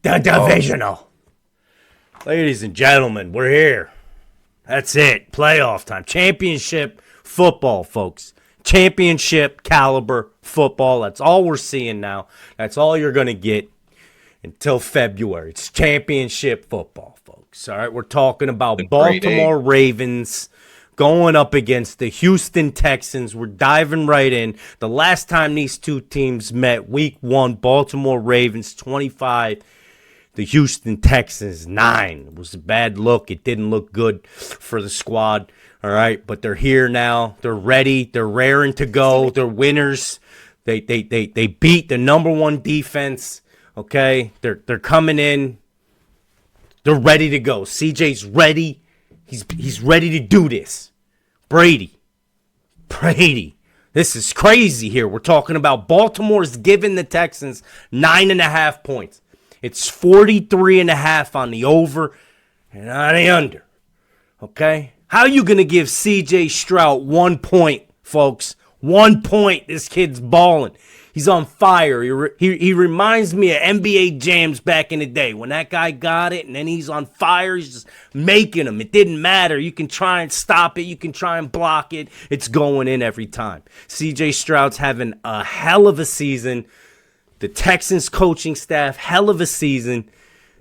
The divisional. Ladies and gentlemen, we're here. That's it. Playoff time. Championship football, folks. Championship caliber football. That's all we're seeing now. That's all you're going to get until February. It's championship football, folks. All right, we're talking about Baltimore Ravens going up against the Houston Texans. We're diving right in. The last time these two teams met, week 1, Baltimore Ravens 25, the Houston Texans 9. It was a bad look. It didn't look good for the squad. All right, but they're here now. They're ready. They're raring to go. They're winners. They beat the number 1 defense. Okay, they're coming in. They're ready to go. CJ's ready. He's ready to do this. Brady. This is crazy here. We're talking about Baltimore's giving the Texans 9.5 points. It's 43.5 on the over and on the under. Okay? How are you going to give CJ Stroud 1 point, folks? 1 point. This kid's balling. He's on fire. He reminds me of NBA Jams back in the day when that guy got it and then he's on fire. He's just making them. It didn't matter. You can try and stop it. You can try and block it. It's going in every time. CJ Stroud's having a hell of a season. The Texans coaching staff, hell of a season.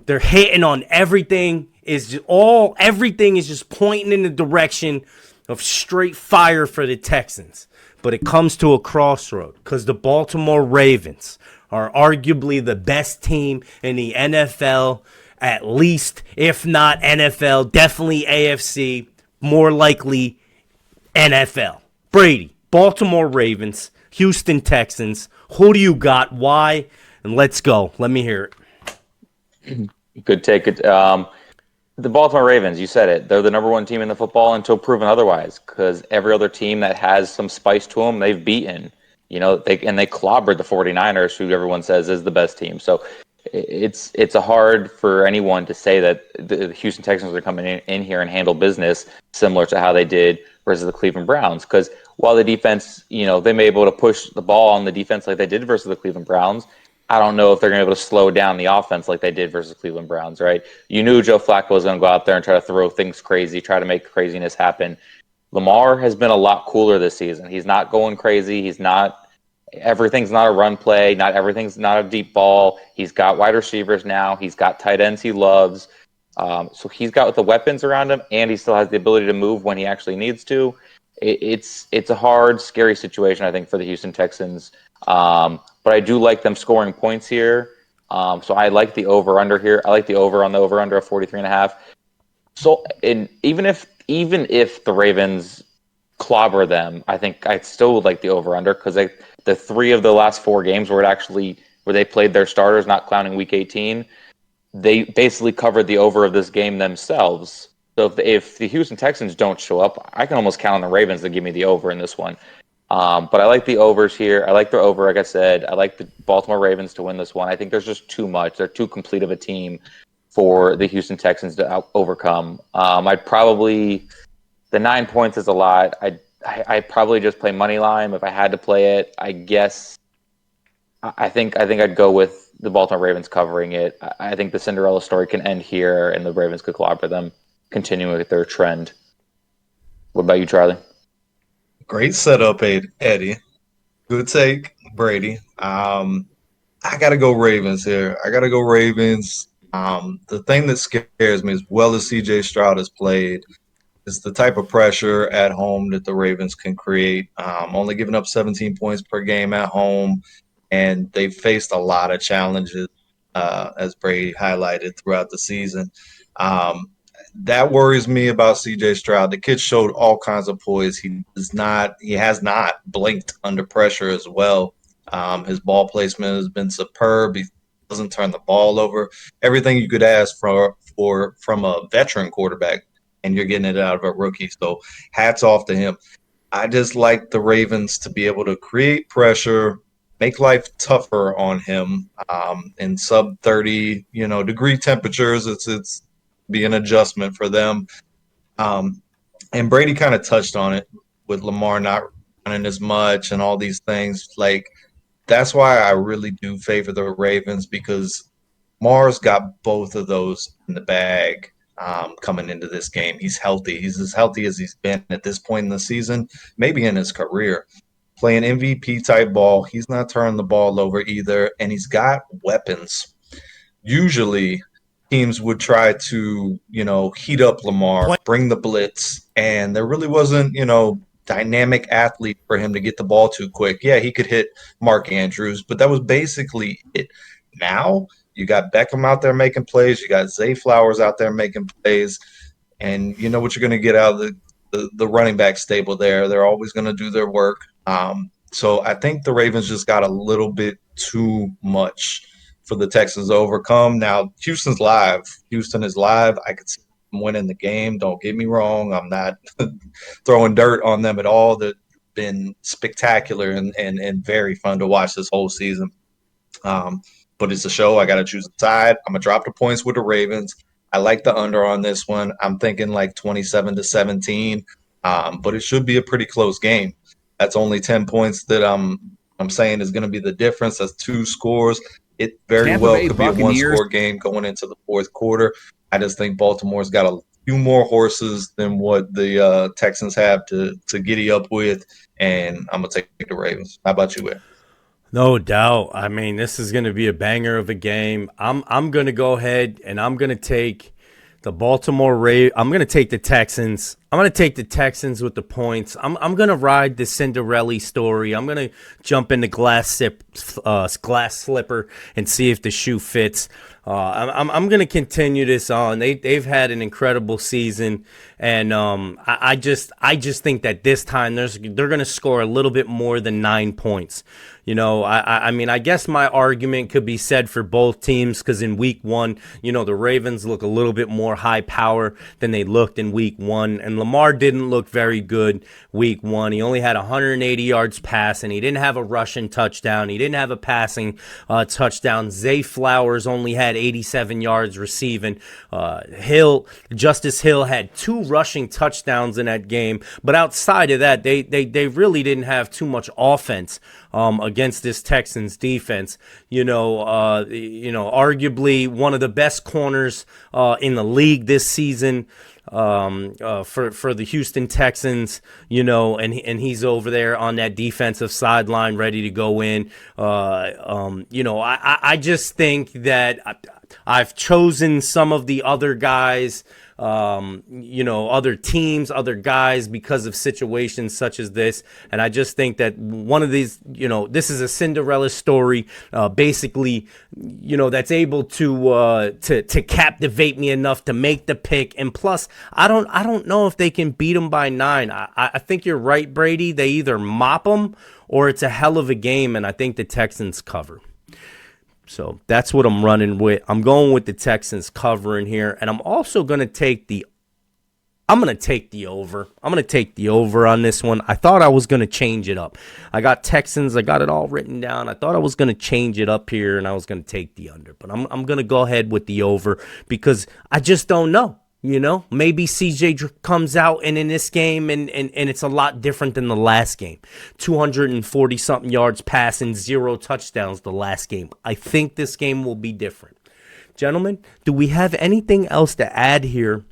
They're hitting on everything. Everything is just pointing in the direction of straight fire for the Texans. But it comes to a crossroad because the Baltimore Ravens are arguably the best team in the NFL, at least, if not NFL, definitely AFC, more likely NFL. Brady, Baltimore Ravens, Houston Texans. Who do you got? Why? And let's go. Let me hear it. Good take. The Baltimore Ravens, you said it. They're the number 1 team in the football until proven otherwise, because every other team that has some spice to them, they've beaten. They clobbered the 49ers, who everyone says is the best team. So it's hard for anyone to say that the Houston Texans are coming in here and handle business similar to how they did versus the Cleveland Browns. Because while the defense, they may be able to push the ball on the defense like they did versus the Cleveland Browns, I don't know if they're going to be able to slow down the offense like they did versus Cleveland Browns, right? You knew Joe Flacco was going to go out there and try to throw things crazy, try to make craziness happen. Lamar has been a lot cooler this season. He's not going crazy. Everything's not a run play. Everything's not a deep ball. He's got wide receivers now. He's got tight ends he loves. So he's got the weapons around him, and he still has the ability to move when he actually needs to. It's a hard, scary situation, I think, for the Houston Texans. But I do like them scoring points here. So I like the over-under here. I like the over on the over-under of 43.5. So even if the Ravens clobber them, I think I still would like the over-under, because the 3 of the last 4 games where they played their starters, not counting Week 18, they basically covered the over of this game themselves. So if the Houston Texans don't show up, I can almost count on the Ravens to give me the over in this one. But I like the overs here. I like the over, like I said. I like the Baltimore Ravens to win this one. I think there's just too much. They're too complete of a team for the Houston Texans to overcome. The 9 points is a lot. I'd probably just play money line if I had to play it. I guess I think I'd go with the Baltimore Ravens covering it. I think the Cinderella story can end here, and the Ravens could clobber them, continuing with their trend. What about you, Charlie? Great setup, Eddie. Good take, Brady. I got to go Ravens here. The thing that scares me, as well as CJ Stroud has played, is the type of pressure at home that the Ravens can create. Only giving up 17 points per game at home, and they've faced a lot of challenges, as Brady highlighted throughout the season. That worries me about CJ Stroud. The kid showed all kinds of poise. He has not blinked under pressure as well. His ball placement has been superb. He doesn't turn the ball over. Everything you could ask from a veteran quarterback, and you're getting it out of a rookie. So hats off to him. I just like the Ravens to be able to create pressure, make life tougher on him in sub 30, degree temperatures. It's be an adjustment for them. And Brady kind of touched on it with Lamar not running as much and all these things. Like, that's why I really do favor the Ravens, because Mars got both of those in the bag coming into this game. He's healthy. He's as healthy as he's been at this point in the season, maybe in his career. Playing MVP type ball. He's not turning the ball over either, and he's got weapons. Usually, teams would try to, heat up Lamar, bring the blitz, and there really wasn't, dynamic athlete for him to get the ball too quick. Yeah, he could hit Mark Andrews, but that was basically it. Now you got Beckham out there making plays, you got Zay Flowers out there making plays, and you know what you're going to get out of the running back stable there. They're always going to do their work. So I think the Ravens just got a little bit too much for the Texans to overcome. Now, Houston's live. Houston is live. I could see them winning the game. Don't get me wrong. I'm not throwing dirt on them at all. They've been spectacular and very fun to watch this whole season. But it's a show. I got to choose a side. I'm going to drop the points with the Ravens. I like the under on this one. I'm thinking like 27-17, but it should be a pretty close game. That's only 10 points that I'm saying is going to be the difference. That's 2 scores. It very Tampa well Bay could be a Buccaneers. one-score game going into the fourth quarter. I just think Baltimore's got a few more horses than what the Texans have to giddy up with, and I'm going to take the Ravens. How about you, Ed? No doubt. I mean, this is going to be a banger of a game. I'm going to go ahead and I'm going to take the Baltimore Ravens. I'm going to take the Texans. I'm going to take the Texans with the points. I'm going to ride the Cinderella story. I'm going to jump in the glass slipper and see if the shoe fits. I'm going to continue this on. They've had an incredible season, and I just think that this time they're going to score a little bit more than 9 points. I mean, I guess my argument could be said for both teams because in week 1, the Ravens look a little bit more high power than they looked in week 1, and Lamar didn't look very good week 1. He only had 180 yards passing. He didn't have a rushing touchdown. He didn't have a passing touchdown. Zay Flowers only had 87 yards receiving. Justice Hill had 2 rushing touchdowns in that game, but outside of that, they really didn't have too much offense against this Texans defense. Arguably one of the best corners in the league this season. For the Houston Texans, and he's over there on that defensive sideline ready to go in. I just think that I've chosen some of the other guys, other teams, other guys because of situations such as this. And I just think that one of these, this is a Cinderella story, basically, that's able to captivate me enough to make the pick. And plus, I don't know if they can beat them by 9. I think you're right, Brady. They either mop them or it's a hell of a game. And I think the Texans cover. So that's what I'm running with. I'm going with the Texans covering here, and I'm also going to take the over. I'm going to take the over on this one. I thought I was going to change it up. I got Texans. I got it all written down. I thought I was going to change it up here, and I was going to take the under. But I'm going to go ahead with the over because I just don't know. Maybe CJ comes out and in this game and it's a lot different than the last game. 240-something yards passing, 0 touchdowns the last game. I think this game will be different. Gentlemen, do we have anything else to add here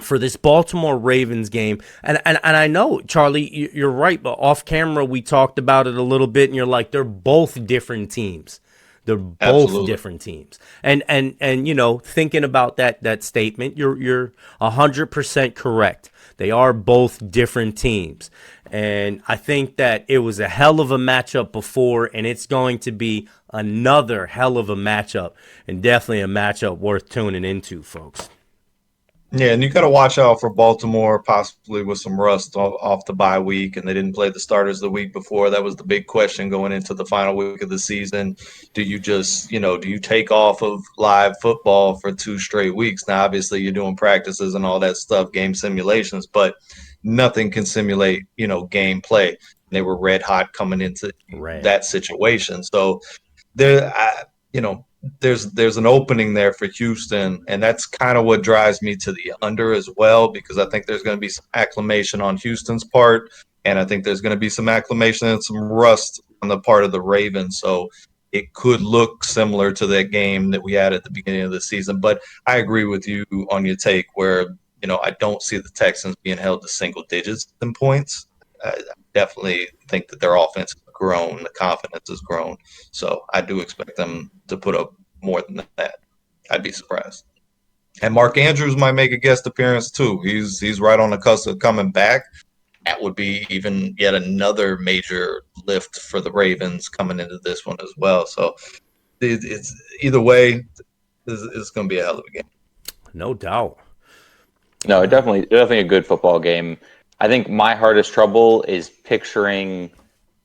for this Baltimore Ravens game? And I know, Charlie, you're right, but off camera we talked about it a little bit, and you're like, they're both different teams. They're both Absolutely. different teams. And thinking about that statement, you're 100% correct. They are both different teams. And I think that it was a hell of a matchup before, and it's going to be another hell of a matchup, and definitely a matchup worth tuning into, folks. Yeah, and you got to watch out for Baltimore, possibly with some rust off the bye week, and they didn't play the starters the week before. That was the big question going into the final week of the season. Do you just, do you take off of live football for 2 straight weeks? Now, obviously, you're doing practices and all that stuff, game simulations, but nothing can simulate, game play. They were red hot coming into that situation. So there, there's an opening there for Houston, and that's kind of what drives me to the under as well, because I think there's going to be some acclamation on Houston's part, and I think there's going to be some acclamation and some rust on the part of the Ravens. So it could look similar to that game that we had at the beginning of the season. But I agree with you on your take where, I don't see the Texans being held to single digits in points. I definitely think that their offense has grown, the confidence has grown. So I do expect them to put up more than that. I'd be surprised. And Mark Andrews might make a guest appearance too. He's right on the cusp of coming back. That would be even yet another major lift for the Ravens coming into this one as well. So it's either way, it's going to be a hell of a game. No doubt. No, definitely a good football game. I think my hardest trouble is picturing,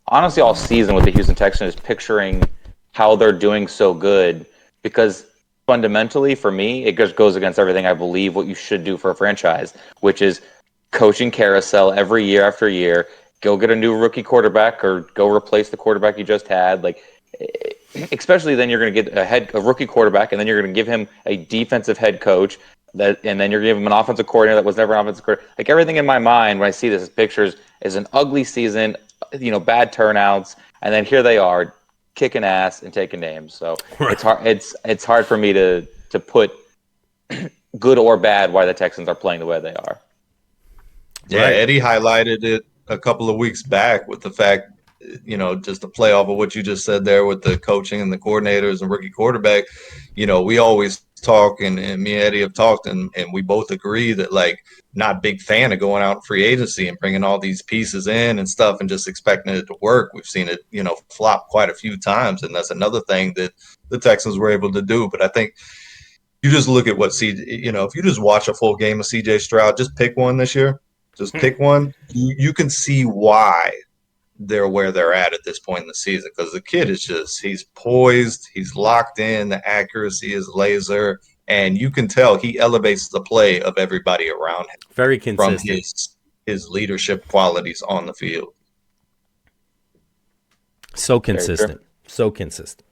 honestly, all season with the Houston Texans, is picturing how they're doing so good, because fundamentally for me, it just goes against everything I believe what you should do for a franchise, which is coaching carousel every year after year. Go get a new rookie quarterback or go replace the quarterback you just had. Like, especially then you're going to get a rookie quarterback, and then you're going to give him a defensive head coach. And then you're giving him an offensive coordinator that was never an offensive coordinator. Like, everything in my mind when I see this pictures is an ugly season, bad turnouts, and then here they are kicking ass and taking names. So it's hard. It's hard for me to put good or bad why the Texans are playing the way they are. Yeah, right. Eddie highlighted it a couple of weeks back with the fact, just to play off of what you just said there with the coaching and the coordinators and rookie quarterback. We always talk, and me and Eddie have talked, and we both agree that, like, not big fan of going out in free agency and bringing all these pieces in and stuff and just expecting it to work. We've seen it, flop quite a few times, and that's another thing that the Texans were able to do. But I think you just look at what if you just watch a full game of C.J. Stroud, just pick one this year. Just pick one. You can see why they're where they're at this point in the season, because the kid is he's poised, he's locked in, the accuracy is laser, and you can tell he elevates the play of everybody around him. Very consistent. From his leadership qualities on the field. So consistent. So consistent.